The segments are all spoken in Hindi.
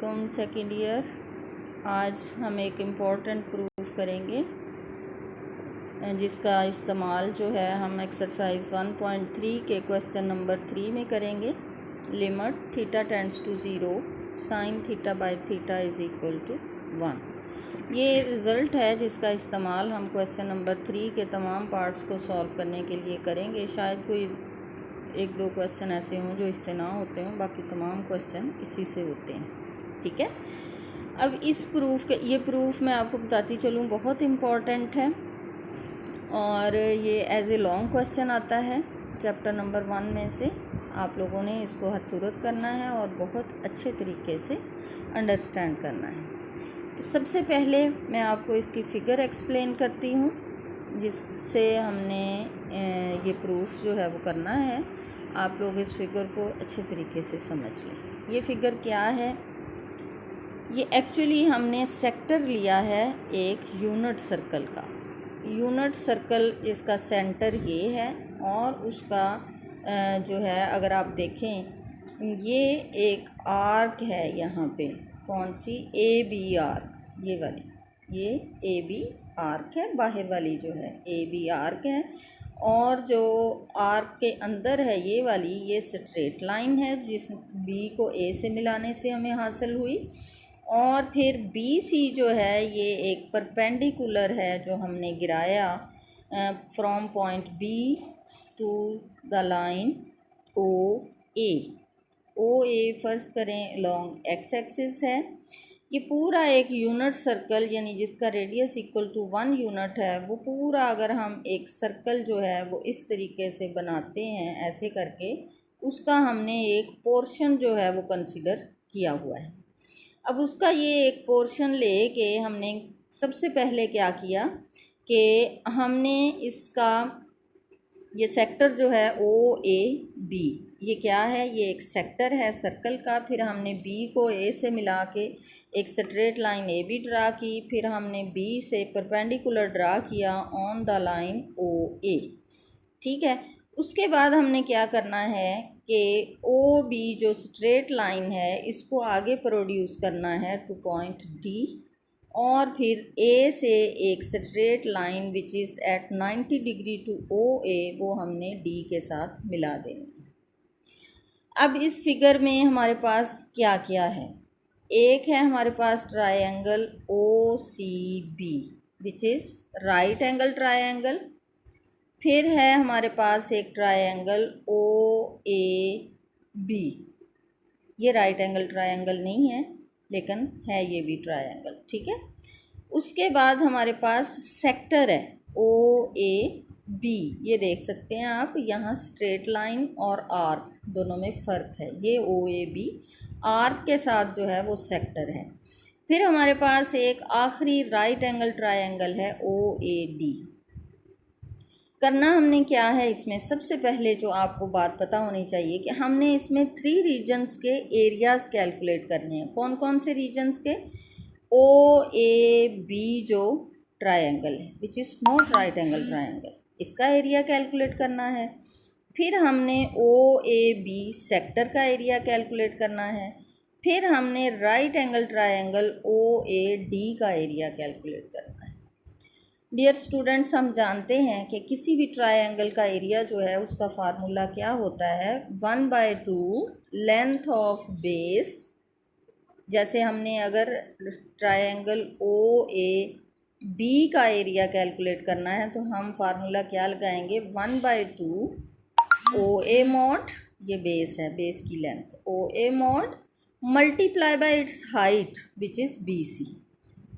वालेकुम सेकेंड ईयर। आज हम एक इम्पॉर्टेंट प्रूफ करेंगे जिसका इस्तेमाल जो है हम एक्सरसाइज 1.3 के क्वेश्चन नंबर 3 में करेंगे। Limit theta tends to 0 sine theta by theta is equal to 1। ये रिज़ल्ट है जिसका इस्तेमाल हम क्वेश्चन नंबर 3 के तमाम पार्ट्स को सॉल्व करने के लिए करेंगे। शायद कोई एक दो क्वेश्चन ऐसे हों जो इससे ना होते हों, बाकी तमाम क्वेश्चन इसी से होते हैं। ठीक है, अब इस प्रूफ के ये प्रूफ मैं आपको बताती चलूँ बहुत इम्पॉर्टेंट है और ये एज ए लॉन्ग क्वेश्चन आता है चैप्टर नंबर 1 में से। आप लोगों ने इसको हर सूरत करना है और बहुत अच्छे तरीके से अंडरस्टैंड करना है। तो सबसे पहले मैं आपको इसकी फ़िगर एक्सप्लेन करती हूँ जिससे हमने ये प्रूफ जो है वो करना है। आप लोग इस फिगर को अच्छे तरीके से समझ लें। ये फिगर क्या है? ये एक्चुअली हमने सेक्टर लिया है एक यूनिट सर्कल का। यूनिट सर्कल जिसका सेंटर ये है और उसका जो है अगर आप देखें ये एक आर्क है यहाँ पे। कौन सी? ए बी आर्क, ये वाली, ये ए बी आर्क है। बाहर वाली जो है ए बी आर्क है और जो आर्क के अंदर है ये वाली, ये स्ट्रेट लाइन है जिस बी को ए से मिलाने से हमें हासिल हुई। और फिर बी सी जो है ये एक परपेंडिकुलर है जो हमने गिराया from point B to the line O A. O A फर्ज करें लॉन्ग एक्स एक्सिस है। ये पूरा एक यूनिट सर्कल यानी जिसका रेडियस इक्वल टू 1 यूनिट है, वो पूरा अगर हम एक सर्कल जो है वो इस तरीके से बनाते हैं ऐसे करके, उसका हमने एक पोर्शन जो है वो कंसिडर किया हुआ है। अब उसका ये एक पोर्शन ले के हमने सबसे पहले क्या किया कि हमने इसका ये सेक्टर जो है ओ ए बी, ये क्या है? ये एक सेक्टर है सर्कल का। फिर हमने बी को ए से मिला के एक straight line A B draw की। फिर हमने बी से परपेंडिकुलर ड्रा किया on the line O A. ठीक है, उसके बाद हमने क्या करना है कि ओ बी जो स्ट्रेट लाइन है इसको आगे प्रोड्यूस करना है टू पॉइंट डी और फिर ए से एक straight line which is at 90 degree to O A, वो हमने डी के साथ मिला देनी है। अब इस फिगर में हमारे पास क्या क्या है? एक है हमारे पास triangle O C B which is right angle triangle. फिर है हमारे पास एक ट्रायंगल ओ ए बी। ये राइट एंगल ट्रायंगल नहीं है लेकिन है ये भी ट्रायंगल। ठीक है, उसके बाद हमारे पास सेक्टर है ओ ए बी। ये देख सकते हैं आप, यहाँ स्ट्रेट लाइन और आर्क दोनों में फ़र्क है। ये ओ ए बी आर्क के साथ जो है वो सेक्टर है। फिर हमारे पास एक आखिरी राइट एंगल ट्रायंगल है ओ ए डी। करना हमने क्या है इसमें? सबसे पहले जो आपको बात पता होनी चाहिए कि हमने इसमें 3 रीजन्स के एरियाज़ कैलकुलेट करने हैं। कौन कौन से रीजन्स के? ओ ए बी जो ट्रायंगल है which is not right angle triangle, इसका एरिया कैलकुलेट करना है। फिर हमने ओ ए बी सेक्टर का एरिया कैलकुलेट करना है। फिर हमने right angle triangle O A D का एरिया कैलकुलेट करना है। डियर स्टूडेंट्स, हम जानते हैं कि किसी भी ट्रायंगल का एरिया जो है उसका फार्मूला क्या होता है? 1/2 लेंथ ऑफ बेस। जैसे हमने अगर ट्रायंगल ओ ए बी का एरिया कैलकुलेट करना है तो हम फार्मूला क्या लगाएंगे? 1/2 ओ ए मॉड, ये बेस है, बेस की length, O A mod multiply by its height which is B C.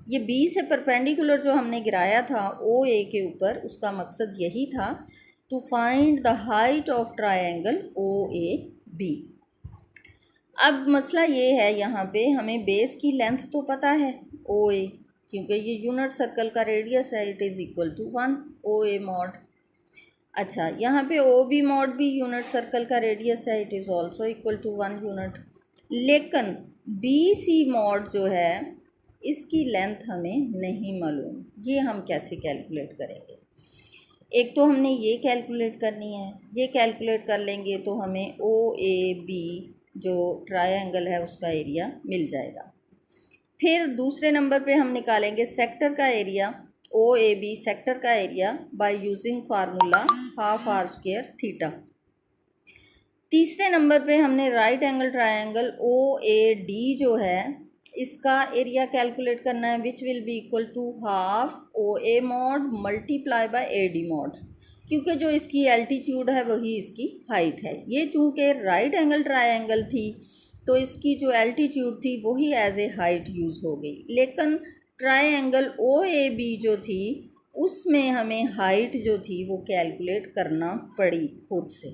ये बी से परपेंडिकुलर जो हमने गिराया था ओ ए के ऊपर, उसका मकसद यही था to find the height of triangle O A B. अब मसला ये है, यहाँ पे हमें बेस की लेंथ तो पता है ओ ए, क्योंकि ये यूनिट सर्कल का रेडियस है, it is equal to 1 O A mod. अच्छा, यहाँ पे ओ बी मॉड भी यूनिट सर्कल का रेडियस है, it is also equal to 1 unit. लेकिन बी सी मॉड जो है इसकी लेंथ हमें नहीं मालूम। ये हम कैसे कैलकुलेट करेंगे? एक तो हमने ये कैलकुलेट करनी है, ये कैलकुलेट कर लेंगे तो हमें ओ ए बी जो ट्रायंगल है उसका एरिया मिल जाएगा। फिर दूसरे नंबर पे हम निकालेंगे सेक्टर का area, O A B sector का area by using formula half R square theta. तीसरे नंबर पे हमने right angle triangle O A D जो है इसका एरिया कैलकुलेट करना है, which will be equal to half O A mod multiply by A D mod, क्योंकि जो इसकी एल्टीट्यूड है वही इसकी हाइट है। ये चूँकि राइट एंगल ट्रायंगल थी तो इसकी जो एल्टीट्यूड थी वही एज ए हाइट यूज़ हो गई, लेकिन ट्रायंगल ओ ए बी जो थी उसमें हमें हाइट जो थी वो कैलकुलेट करना पड़ी खुद से,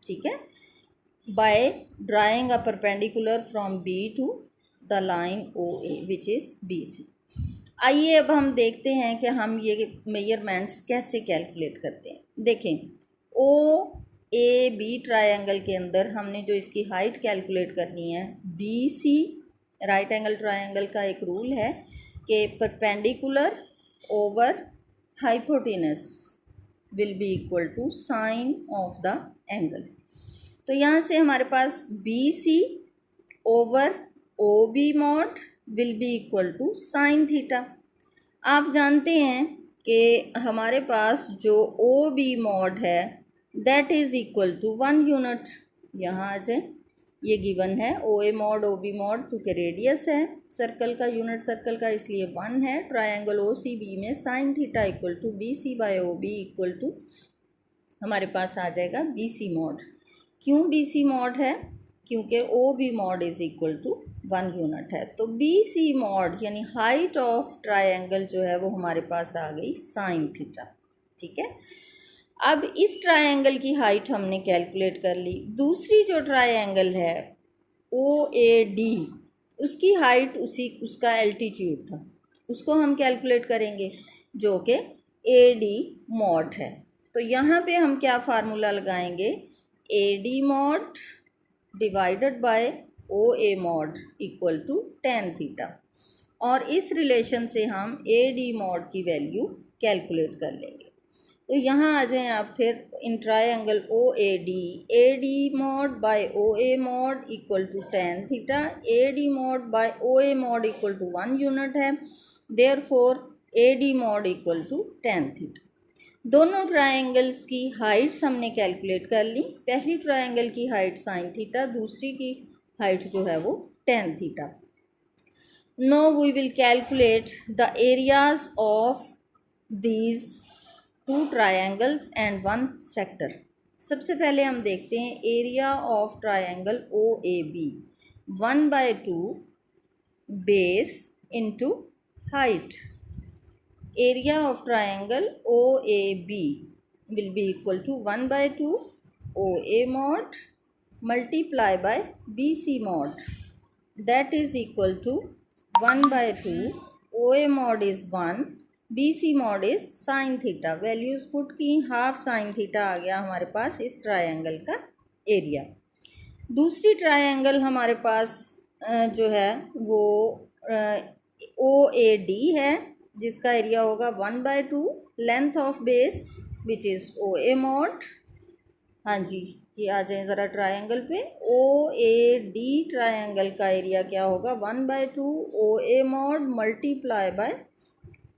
ठीक है, by drawing a perpendicular from B to the line OA which is BC। आइए अब हम देखते हैं कि हम ये मेजरमेंट्स कैसे कैलकुलेट करते हैं। देखें, ओ ए बी ट्रायंगल के अंदर हमने जो इसकी हाइट कैलकुलेट करनी है, BC राइट एंगल ट्रायंगल का एक रूल है कि perpendicular over hypotenuse will be equal to sine of the angle. तो यहाँ से हमारे पास B C over O B mod will be equal to sine theta. आप जानते हैं कि हमारे पास जो ओ बी मॉड है that is equal to 1 unit. यहाँ आ जाए, ये गिवन है O A mod O B mod, चूँकि रेडियस है सर्कल का, यूनिट सर्कल का, इसलिए 1 है। ट्रायंगल ओ सी बी में sine theta equal to B C by O B equal to हमारे पास आ जाएगा बी सी मॉड। क्यों बी सी मॉड है? क्योंकि O B mod is equal to 1 unit है। तो बी सी मॉड यानी हाइट ऑफ ट्रायंगल जो है वो हमारे पास आ गई साइन थीटा, ठीक है। अब इस ट्रायंगल की हाइट हमने कैलकुलेट कर ली। दूसरी जो ट्रायंगल है ओ ए डी उसकी हाइट उसका एल्टीट्यूड था, उसको हम कैलकुलेट करेंगे जो कि ए डी मॉड है। तो यहाँ पे हम क्या फार्मूला लगाएंगे, A D mod divided by O A mod equal to tan theta, और इस रिलेशन से हम ए डी मॉड की वैल्यू कैलकुलेट कर लेंगे। तो यहाँ आ जाएं आप फिर in triangle O A D mod by O A mod equal to tan theta, A D mod by O A mod equal to 1 unit है, therefore A D mod equal to tan theta. दोनों ट्रायंगल्स की हाइट्स हमने कैलकुलेट कर ली। पहली ट्रायंगल की हाइट साइन थीटा, दूसरी की हाइट जो है वो tan theta. Now we will calculate the areas of these 2 triangles and 1 sector. सबसे पहले हम देखते हैं area of triangle O A B, 1/2 base into height. Area of triangle OAB will be equal to 1/2 OA mod multiply by BC mod, that is equal to 1/2 OA mod is 1, BC mod is sin theta। Values put की, हाफ sin theta आ गया हमारे पास इस ट्रायंगल का एरिया। दूसरी ट्रायंगल हमारे पास जो है वो OAD है जिसका एरिया होगा 1/2 length of base which is O A mod. हाँ जी, ये आ जाए ज़रा ट्रायंगल पे। ओ ए डी ट्रायंगल का एरिया क्या होगा, 1/2 O A mod multiply by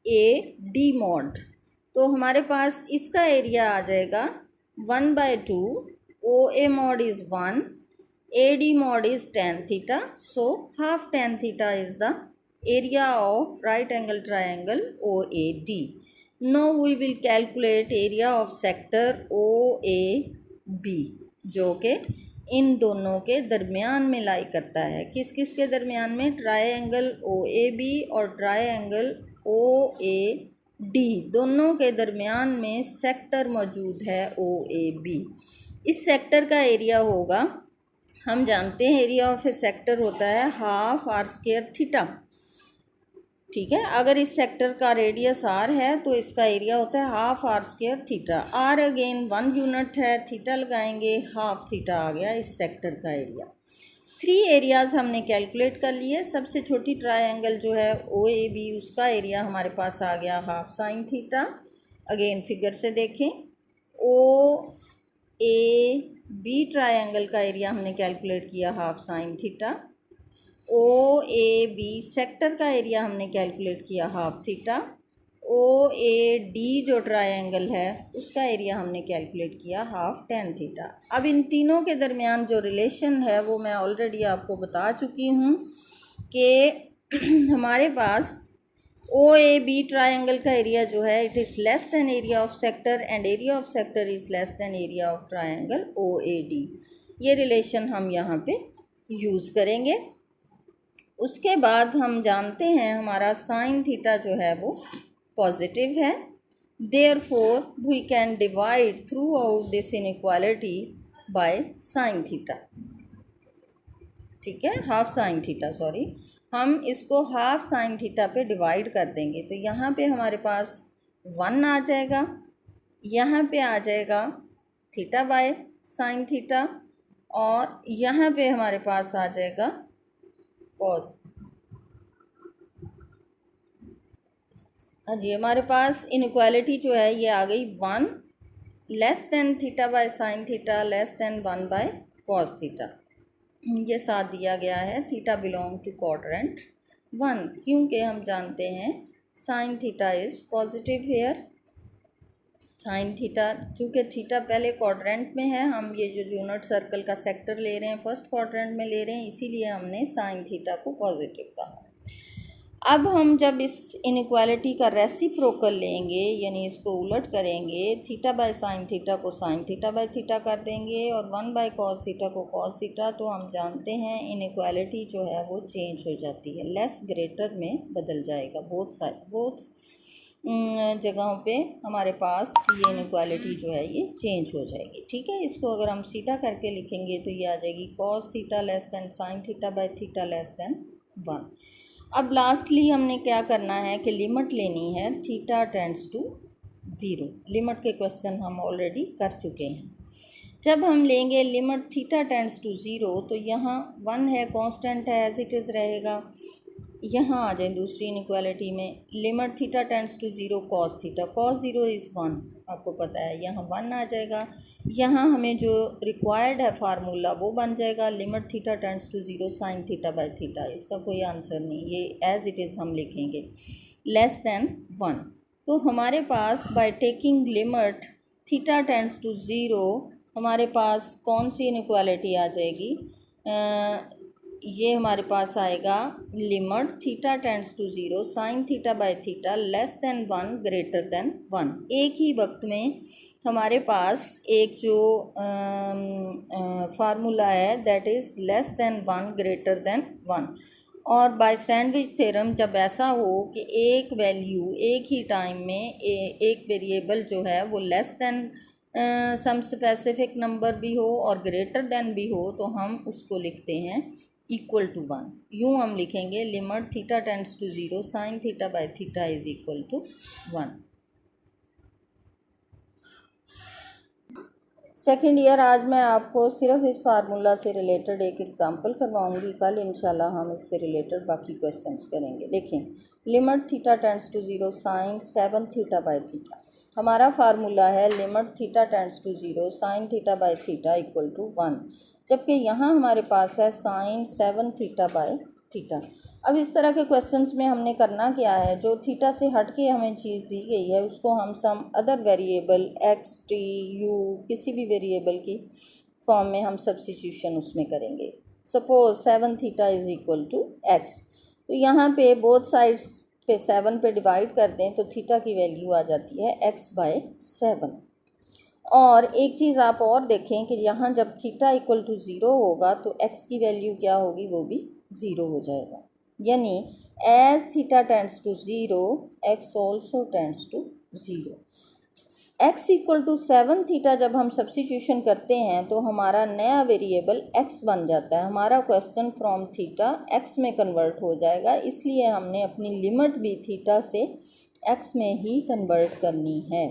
A D mod. तो हमारे पास इसका एरिया आ जाएगा 1/2 O A mod is 1, A D mod is tan theta, so half tan theta is the area of right angle triangle OAD। Now we will calculate area of sector OAB जो कि इन दोनों के दरमियान में लाई करता है। किस किस के दरमियान में, ट्रायंगल OAB और ट्रायंगल OAD दोनों के दरमियान में सेक्टर मौजूद है OAB। इस सेक्टर का एरिया होगा, हम जानते हैं एरिया ऑफ ए सेक्टर होता है हाफ आर स्क्वायर थीटा, ठीक है। अगर इस सेक्टर का रेडियस आर है तो इसका एरिया होता है half R square theta. R again 1 unit है, थीटा लगाएंगे, हाफ थीटा आ गया इस सेक्टर का एरिया। 3 एरियाज़ हमने कैलकुलेट कर लिए। सबसे छोटी ट्रायंगल जो है ओ ए बी उसका एरिया हमारे पास आ गया half sine theta. Again figure से देखें, ओ ए बी ट्रायंगल का एरिया हमने कैलकुलेट किया half sine theta. O A B sector का एरिया हमने कैलकुलेट किया half theta. O A D जो ट्रायंगल है उसका एरिया हमने कैलकुलेट किया हाफ टेन थीटा। अब इन तीनों के दरमियान जो रिलेशन है वो मैं ऑलरेडी आपको बता चुकी हूँ कि हमारे पास ओ ए बी ट्रायंगल का एरिया जो है it is less than area of sector and area of sector is less than area of triangle O A D. ये रिलेशन हम यहाँ पे यूज़ करेंगे। उसके बाद हम जानते हैं हमारा साइन थीटा जो है वो पॉजिटिव है, therefore we can divide throughout this inequality by sine theta. ठीक है, हाफ साइन थीटा, सॉरी, हम इसको हाफ साइन थीटा पे डिवाइड कर देंगे तो यहाँ पे हमारे पास 1 आ जाएगा, यहाँ पे आ जाएगा थीटा बाय साइन थीटा और यहाँ पे हमारे पास आ जाएगा कॉस। हाँ जी, हमारे पास इनइक्वालिटी जो है ये आ गई 1 less than theta by sine theta less than 1 by cos theta. ये साथ दिया गया है थीटा बिलोंग टू क्वाड्रेंट 1 क्योंकि हम जानते हैं sine theta is positive here. Sine theta चूँकि थीटा पहले क्वाड्रेंट में है, हम ये जो यूनिट सर्कल का सेक्टर ले रहे हैं फर्स्ट क्वाड्रेंट में ले रहे हैं, इसीलिए हमने साइन थीटा को पॉजिटिव कहा। अब हम जब इस इनइक्वालिटी का रेसिप्रोकल लेंगे यानी इसको उलट करेंगे, थीटा बाय साइन थीटा को साइन थीटा बाय थीटा कर देंगे और 1 बाय कॉस थीटा को कॉस थीटा, तो हम जानते हैं इनइक्वालिटी जो है वो चेंज हो जाती है, लेस ग्रेटर में बदल जाएगा। बोथ जगहों पे हमारे पास ये इनइक्वालिटी जो है ये चेंज हो जाएगी। ठीक है, इसको अगर हम सीधा करके लिखेंगे तो ये आ जाएगी cos theta less then sign theta by theta less than 1। अब लास्टली हमने क्या करना है कि लिमिट लेनी है थीटा टेंड्स टू 0। लिमिट के क्वेश्चन हम ऑलरेडी कर चुके हैं। जब हम लेंगे लिमिट थीटा टेंड्स टू 0 तो यहाँ 1 है, कांस्टेंट है, एज इट इज़ रहेगा। यहाँ आ जाए दूसरी इनइक्वालिटी में limit theta tends to 0 cos theta, cos 0 is 1, आपको पता है यहाँ 1 आ जाएगा। यहाँ हमें जो रिक्वायर्ड है फार्मूला वो बन जाएगा limit theta tends to 0 sine theta by theta. इसका कोई आंसर नहीं, ये एज इट इज़ हम लिखेंगे लेस देन 1। तो हमारे पास by taking limit theta tends to 0 हमारे पास कौन सी इनइक्वालिटी आ जाएगी, ये हमारे पास आएगा limit theta tends to 0 sine theta by theta less than 1 greater than 1। एक ही वक्त में हमारे पास एक जो फार्मूला है that is less than 1 greater than 1। और बाय सैंडविच थ्योरम जब ऐसा हो कि एक वैल्यू एक ही टाइम में एक वेरिएबल जो है वो less than some specific number भी हो और ग्रेटर देन भी हो तो हम उसको लिखते हैं इक्वल टू 1। यूँ हम लिखेंगे limit theta tends to 0 sine theta by theta is equal to 1। Second year आज मैं आपको सिर्फ इस फार्मूला से रिलेटेड एक एग्जांपल करवाऊंगी, कल इंशाल्लाह हम इससे रिलेटेड बाकी क्वेश्चंस करेंगे। देखें, limit theta tends to 0 sine 7 theta by theta, हमारा फार्मूला है limit theta tends to 0 sine theta by theta equal to 1, जबकि यहाँ हमारे पास है साइन 7 थीटा बाय थीटा। अब इस तरह के क्वेश्चंस में हमने करना क्या है, जो थीटा से हट के हमें चीज़ दी गई है उसको हम some other variable X T U किसी भी वेरिएबल की फॉर्म में हम सब्स्टिट्यूशन उसमें करेंगे। Suppose 7 theta is equal to X, तो यहाँ पे बोथ साइड्स पे 7 पे डिवाइड कर दें तो थीटा की वैल्यू आ जाती है x बाय 7। और एक चीज़ आप और देखें कि यहाँ जब थीटा इक्वल टू 0 होगा तो x की वैल्यू क्या होगी, वो भी 0 हो जाएगा। यानी as theta tends to 0 x also tends to 0। x equal to 7 theta जब हम सब्स्टिट्यूशन करते हैं तो हमारा नया वेरिएबल x बन जाता है, हमारा क्वेश्चन फ्रॉम थीटा x में कन्वर्ट हो जाएगा। इसलिए हमने अपनी लिमिट भी थीटा से x में ही कन्वर्ट करनी है।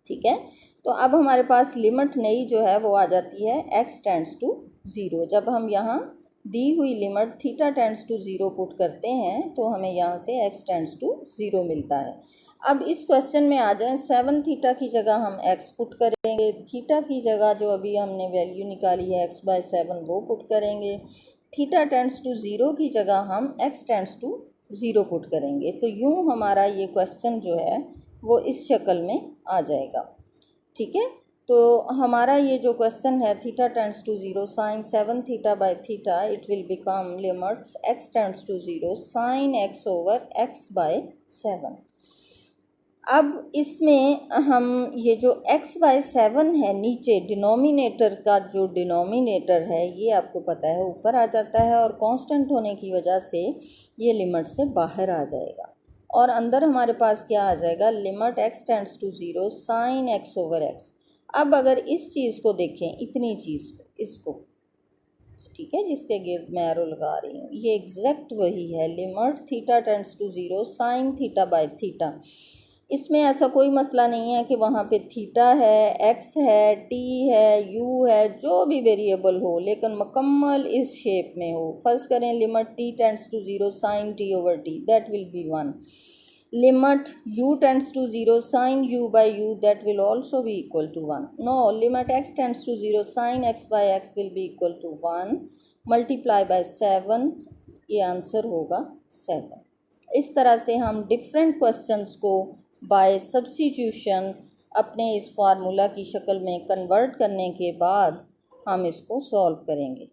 ठीक है, तो अब हमारे पास लिमिट नई जो है वो आ जाती है x टेंड्स टू 0। जब हम यहाँ दी हुई limit theta tends to zero put करते हैं तो हमें यहाँ से x टेंड्स टू ज़ीरो मिलता है। अब इस क्वेश्चन में आ जाएं, 7 थीटा की जगह हम x पुट करेंगे, थीटा की जगह जो अभी हमने वैल्यू निकाली है x/7 वो पुट करेंगे, थीटा टेंड्स टू ज़ीरो की जगह हम x tends to zero put करेंगे। तो यूँ हमारा ये क्वेश्चन जो है वो इस शक्ल में आ जाएगा। ठीक है, तो हमारा ये जो क्वेश्चन है theta tends to zero sine 7 theta by theta, it will become limits x tends to zero sine x over x/7। अब इसमें हम ये जो x/7 है नीचे डिनोमिनेटर का, जो डिनोमिनेटर है ये आपको पता है ऊपर आ जाता है और कांस्टेंट होने की वजह से ये लिमिट से बाहर आ जाएगा और अंदर हमारे पास क्या आ जाएगा, limit x tends to zero sine x over x। अब अगर इस चीज़ को देखें, इतनी चीज़ को, इसको, ठीक है, जिसके गिर्द मैं एरो लगा रही हूँ, ये एग्जैक्ट वही है limit theta tends to zero sine theta by theta. इसमें ऐसा कोई मसला नहीं है कि वहाँ पे थीटा है, x है, t है, u है, जो भी वेरिएबल हो लेकिन मुकम्मल इस शेप में हो। फर्ज करें limit t tends to zero sine t over t, that will be 1। Limit u tends to zero sine u by u, that will also be equal to 1। No, limit x tends to zero sine x by x will be equal to 1 multiply by 7, ये आंसर होगा 7। इस तरह से हम डिफरेंट क्वेश्चंस को बाय सब्स्टिट्यूशन अपने इस फार्मूला की शक्ल में कन्वर्ट करने के बाद हम इसको सॉल्व करेंगे।